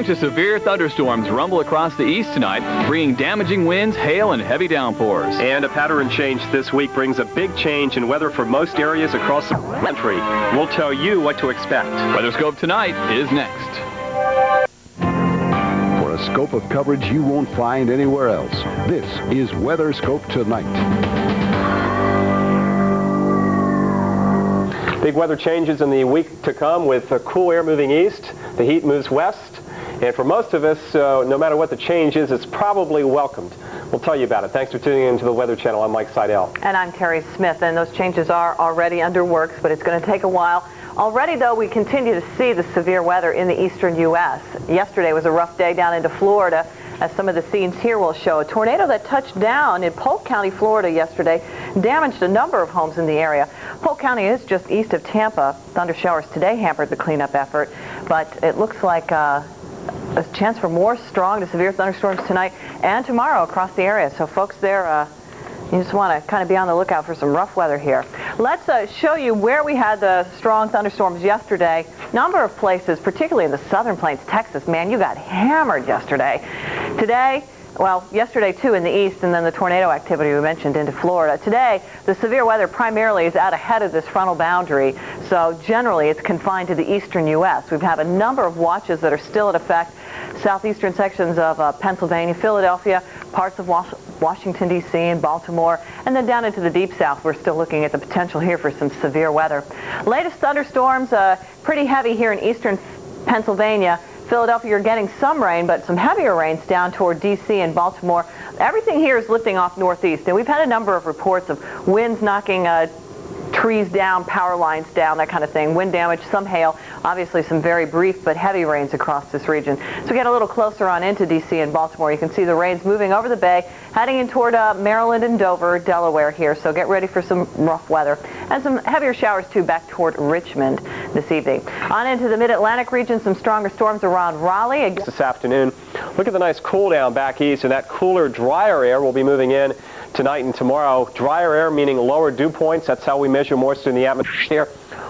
bunch of severe thunderstorms rumble across the east tonight, bringing damaging winds, hail, and heavy downpours. And a pattern change this week brings a big change in weather for most areas across the country. We'll tell you what to expect. WeatherScope Tonight is next. For a scope of coverage you won't find anywhere else, this is WeatherScope Tonight. Big weather changes in the week to come with cool air moving east. The heat moves west. And for most of us, no matter what the change is, it's probably welcomed. We'll tell you about it. Thanks for tuning in to the Weather Channel. I'm Mike Seidel. And I'm Terry Smith. And those changes are already under works, but it's going to take a while. Already, though, we continue to see the severe weather in the eastern U.S. Yesterday was a rough day down into Florida, as some of the scenes here will show. A tornado that touched down in Polk County, Florida yesterday damaged a number of homes in the area. Polk County is just east of Tampa. Thunder showers today hampered the cleanup effort, but it looks like a chance for more strong to severe thunderstorms tonight and tomorrow across the area. So folks there, you just want to kind of be on the lookout for some rough weather here. Let's show you where we had the strong thunderstorms yesterday. Number of places, particularly in the southern plains, Texas. Man, you got hammered yesterday. Today, well, yesterday too in the east, and then the tornado activity we mentioned into Florida. Today, the severe weather primarily is out ahead of this frontal boundary, so generally it's confined to the eastern U.S. We have a number of watches that are still in effect. Southeastern sections of Pennsylvania, Philadelphia, parts of Washington, D.C. and Baltimore, and then down into the deep south. We're still looking at the potential here for some severe weather. Latest thunderstorms, pretty heavy here in eastern Pennsylvania. Philadelphia, you're getting some rain, but some heavier rains down toward D.C. and Baltimore. Everything here is lifting off northeast, and we've had a number of reports of winds knocking trees down, power lines down, that kind of thing. Wind damage, some hail, obviously some very brief but heavy rains across this region. So we get a little closer on into D.C. and Baltimore. You can see the rains moving over the bay, heading in toward Maryland and Dover, Delaware here. So get ready for some rough weather. And some heavier showers, too, back toward Richmond this evening. On into the mid-Atlantic region, some stronger storms around Raleigh. This afternoon, look at the nice cool down back east, and that cooler, drier air will be moving in tonight and tomorrow. Drier air meaning lower dew points. That's how we measure moisture in the atmosphere.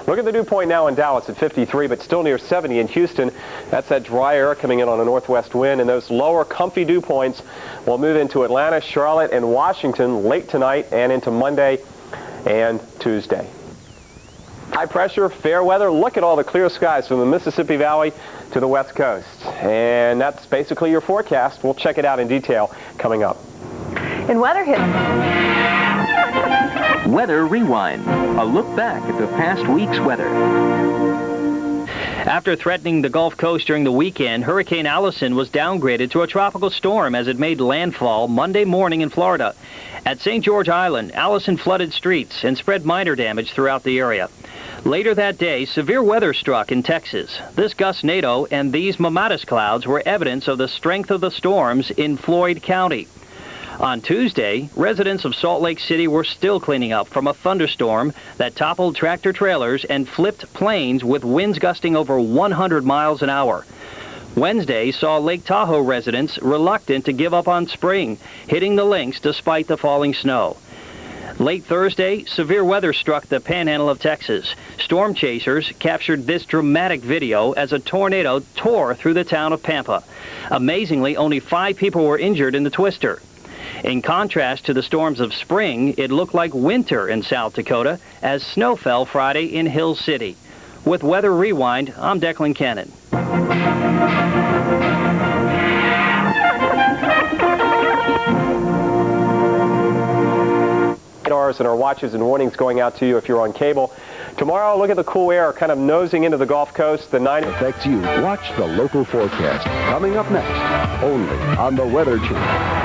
Look at the dew point now in Dallas at 53, but still near 70 in Houston. That's that dry air coming in on a northwest wind, and those lower comfy dew points will move into Atlanta, Charlotte, and Washington late tonight and into Monday and Tuesday. High pressure, fair weather. Look at all the clear skies from the Mississippi Valley to the West Coast. And that's basically your forecast. We'll check it out in detail coming up. In weather hit. Weather Rewind, a look back at the past week's weather. After threatening the Gulf Coast during the weekend, Hurricane Allison was downgraded to a tropical storm as it made landfall Monday morning in Florida. At St. George Island, Allison flooded streets and spread minor damage throughout the area. Later that day, severe weather struck in Texas. This gustnado and these mammatus clouds were evidence of the strength of the storms in Floyd County. On Tuesday, residents of Salt Lake City were still cleaning up from a thunderstorm that toppled tractor trailers and flipped planes with winds gusting over 100 miles an hour. Wednesday saw Lake Tahoe residents reluctant to give up on spring, hitting the links despite the falling snow. Late Thursday, severe weather struck the panhandle of Texas. Storm chasers captured this dramatic video as a tornado tore through the town of Pampa. Amazingly, only 5 people were injured in the twister. In contrast to the storms of spring, it looked like winter in South Dakota as snow fell Friday in Hill City. With Weather Rewind, I'm Declan Cannon. And our watches and warnings going out to you if you're on cable. Tomorrow, look at the cool air kind of nosing into the Gulf Coast. The 90 affects you. Watch the local forecast coming up next, only on the Weather Channel.